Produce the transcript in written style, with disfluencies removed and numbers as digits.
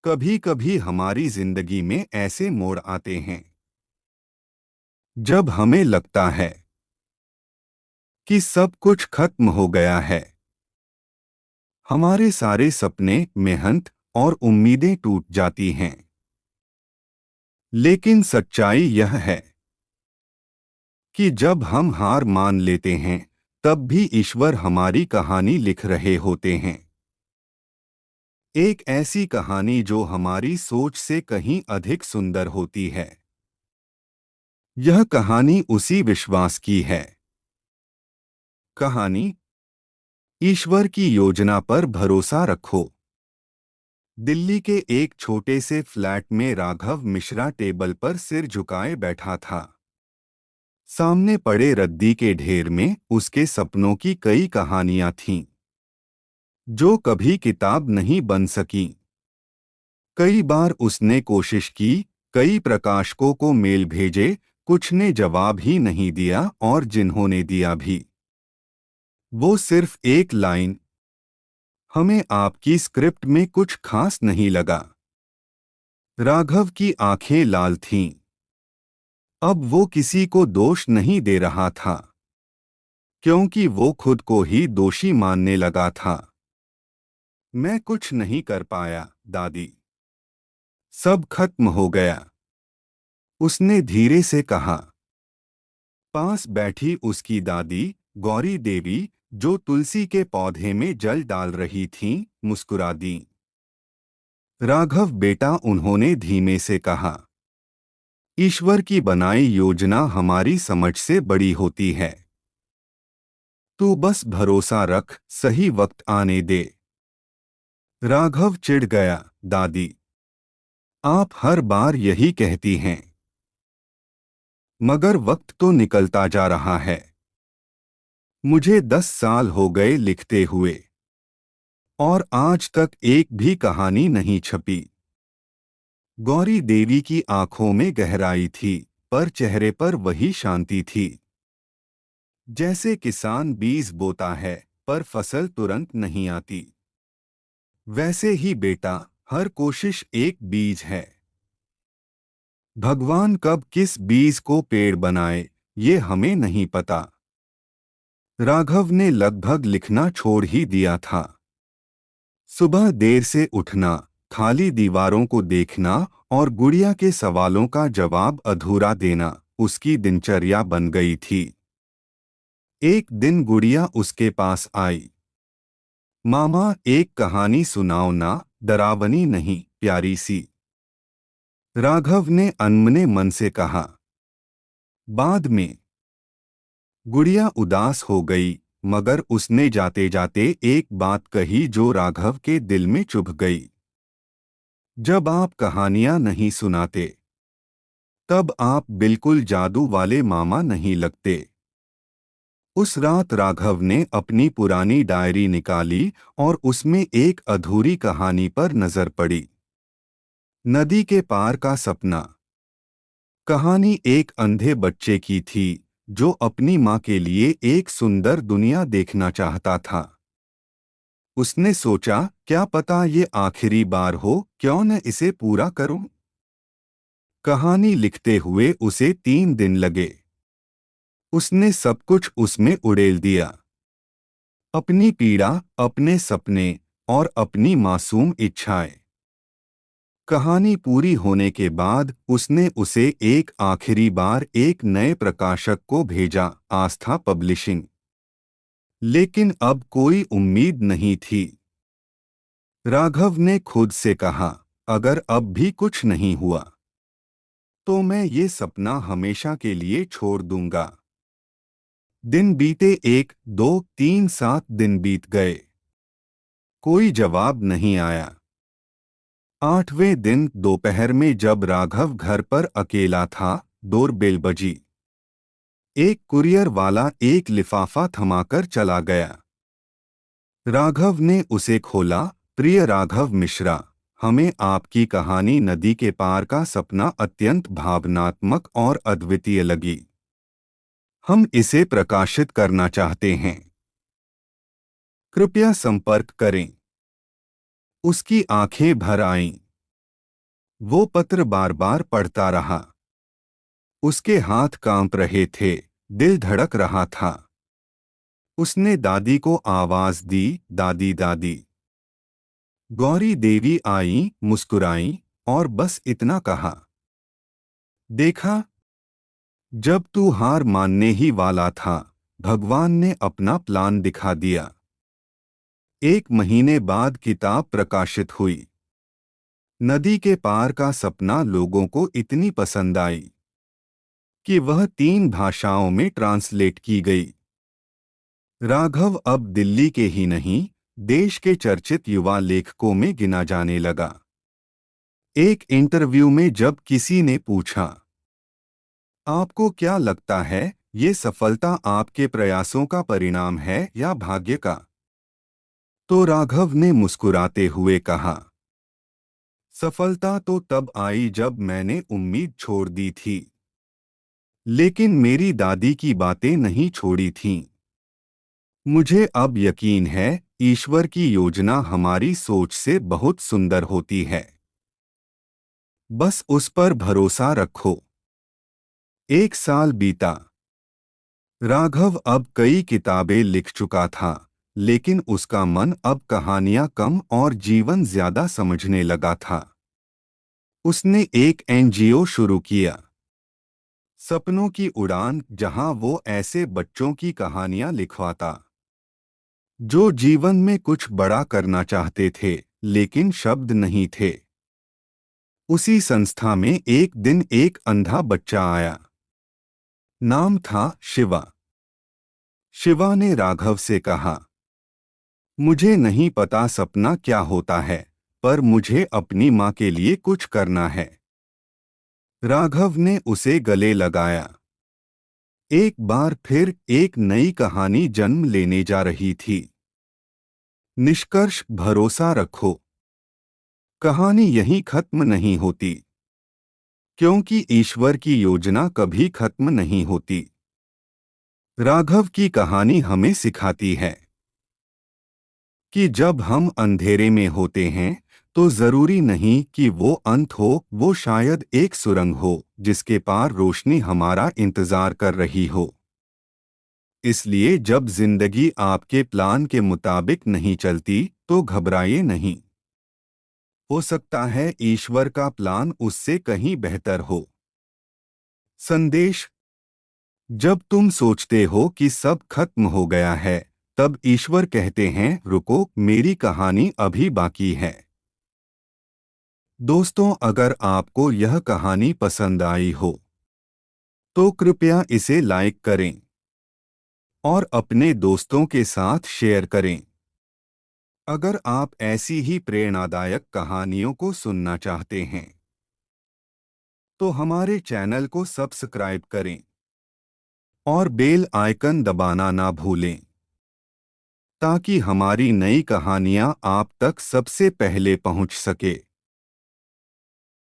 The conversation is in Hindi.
कभी कभी हमारी जिंदगी में ऐसे मोड़ आते हैं जब हमें लगता है कि सब कुछ खत्म हो गया है। हमारे सारे सपने, मेहनत और उम्मीदें टूट जाती हैं। लेकिन सच्चाई यह है कि जब हम हार मान लेते हैं, तब भी ईश्वर हमारी कहानी लिख रहे होते हैं। एक ऐसी कहानी जो हमारी सोच से कहीं अधिक सुंदर होती है। यह कहानी उसी विश्वास की है। कहानी ईश्वर की योजना पर भरोसा रखो। दिल्ली के एक छोटे से फ्लैट में राघव मिश्रा टेबल पर सिर झुकाए बैठा था। सामने पड़े रद्दी के ढेर में उसके सपनों की कई कहानियां थीं, जो कभी किताब नहीं बन सकीं। कई बार उसने कोशिश की, कई प्रकाशकों को मेल भेजे, कुछ ने जवाब ही नहीं दिया और जिन्होंने दिया भी, वो सिर्फ एक लाइन, हमें आपकी स्क्रिप्ट में कुछ खास नहीं लगा। राघव की आंखें लाल थीं। अब वो किसी को दोष नहीं दे रहा था, क्योंकि वो खुद को ही दोषी मानने लगा था। मैं कुछ नहीं कर पाया, दादी। सब खत्म हो गया, उसने धीरे से कहा। पास बैठी उसकी दादी, गौरी देवी, जो तुलसी के पौधे में जल डाल रही थीं, मुस्कुरा दी। राघव बेटा, उन्होंने धीमे से कहा, ईश्वर की बनाई योजना हमारी समझ से बड़ी होती है। तू बस भरोसा रख, सही वक्त आने दे। राघव चिढ़ गया, दादी, आप हर बार यही कहती हैं। मगर वक्त तो निकलता जा रहा है। मुझे 10 साल हो गए लिखते हुए, और आज तक एक भी कहानी नहीं छपी। गौरी देवी की आंखों में गहराई थी, पर चेहरे पर वही शांति थी। जैसे किसान बीज बोता है, पर फसल तुरंत नहीं आती। वैसे ही बेटा, हर कोशिश एक बीज है। भगवान कब किस बीज को पेड़ बनाए, ये हमें नहीं पता। राघव ने लगभग लिखना छोड़ ही दिया था। सुबह देर से उठना, खाली दीवारों को देखना और गुड़िया के सवालों का जवाब अधूरा देना उसकी दिनचर्या बन गई थी। एक दिन गुड़िया उसके पास आई। मामा, एक कहानी सुनाओ ना, डरावनी नहीं, प्यारी सी। राघव ने अनमने मन से कहा, बाद में। गुड़िया उदास हो गई, मगर उसने जाते जाते एक बात कही जो राघव के दिल में चुभ गई। जब आप कहानियां नहीं सुनाते, तब आप बिल्कुल जादू वाले मामा नहीं लगते। उस रात राघव ने अपनी पुरानी डायरी निकाली और उसमें एक अधूरी कहानी पर नजर पड़ी। नदी के पार का सपना। कहानी एक अंधे बच्चे की थी, जो अपनी माँ के लिए एक सुंदर दुनिया देखना चाहता था। उसने सोचा, क्या पता ये आखिरी बार हो, क्यों न इसे पूरा करूं। कहानी लिखते हुए उसे 3 दिन लगे। उसने सब कुछ उसमें उड़ेल दिया, अपनी पीड़ा, अपने सपने और अपनी मासूम इच्छाएं। कहानी पूरी होने के बाद उसने उसे एक आखिरी बार एक नए प्रकाशक को भेजा, आस्था पब्लिशिंग। लेकिन अब कोई उम्मीद नहीं थी। राघव ने खुद से कहा, अगर अब भी कुछ नहीं हुआ, तो मैं ये सपना हमेशा के लिए छोड़ दूंगा। दिन बीते, 1, 2, 3, 7 दिन बीत गए। कोई जवाब नहीं आया। 8वें दिन दोपहर में जब राघव घर पर अकेला था, डोरबेल बजी। एक कुरियर वाला एक लिफाफा थमाकर चला गया। राघव ने उसे खोला। प्रिय राघव मिश्रा, हमें आपकी कहानी नदी के पार का सपना अत्यंत भावनात्मक और अद्वितीय लगी। हम इसे प्रकाशित करना चाहते हैं। कृपया संपर्क करें। उसकी आंखें भर आईं। वो पत्र बार बार पढ़ता रहा। उसके हाथ कांप रहे थे, दिल धड़क रहा था। उसने दादी को आवाज दी, दादी दादी। गौरी देवी आई, मुस्कुराई और बस इतना कहा, देखा, जब तू हार मानने ही वाला था, भगवान ने अपना प्लान दिखा दिया। 1 महीने बाद किताब प्रकाशित हुई। नदी के पार का सपना लोगों को इतनी पसंद आई कि वह 3 भाषाओं में ट्रांसलेट की गई। राघव अब दिल्ली के ही नहीं, देश के चर्चित युवा लेखकों में गिना जाने लगा। एक इंटरव्यू में जब किसी ने पूछा, आपको क्या लगता है, ये सफलता आपके प्रयासों का परिणाम है या भाग्य का? तो राघव ने मुस्कुराते हुए कहा, सफलता तो तब आई जब मैंने उम्मीद छोड़ दी थी, लेकिन मेरी दादी की बातें नहीं छोड़ी थीं। मुझे अब यकीन है, ईश्वर की योजना हमारी सोच से बहुत सुंदर होती है। बस उस पर भरोसा रखो। 1 साल बीता। राघव अब कई किताबें लिख चुका था, लेकिन उसका मन अब कहानियां कम और जीवन ज्यादा समझने लगा था। उसने एक एनजीओ शुरू किया, सपनों की उड़ान, जहां वो ऐसे बच्चों की कहानियां लिखवाता जो जीवन में कुछ बड़ा करना चाहते थे, लेकिन शब्द नहीं थे। उसी संस्था में एक दिन एक अंधा बच्चा आया। नाम था शिवा। शिवा ने राघव से कहा, मुझे नहीं पता सपना क्या होता है, पर मुझे अपनी माँ के लिए कुछ करना है। राघव ने उसे गले लगाया। एक बार फिर एक नई कहानी जन्म लेने जा रही थी। निष्कर्ष, भरोसा रखो। कहानी यहीं खत्म नहीं होती, क्योंकि ईश्वर की योजना कभी खत्म नहीं होती। राघव की कहानी हमें सिखाती है कि जब हम अंधेरे में होते हैं, तो जरूरी नहीं कि वो अंत हो, वो शायद एक सुरंग हो जिसके पार रोशनी हमारा इंतजार कर रही हो। इसलिए जब जिंदगी आपके प्लान के मुताबिक नहीं चलती, तो घबराइए नहीं। हो सकता है ईश्वर का प्लान उससे कहीं बेहतर हो। संदेश, जब तुम सोचते हो कि सब खत्म हो गया है, तब ईश्वर कहते हैं, रुको, मेरी कहानी अभी बाकी है। दोस्तों, अगर आपको यह कहानी पसंद आई हो, तो कृपया इसे लाइक करें और अपने दोस्तों के साथ शेयर करें। अगर आप ऐसी ही प्रेरणादायक कहानियों को सुनना चाहते हैं, तो हमारे चैनल को सब्सक्राइब करें और बेल आइकन दबाना ना भूलें, ताकि हमारी नई कहानियां आप तक सबसे पहले पहुंच सके।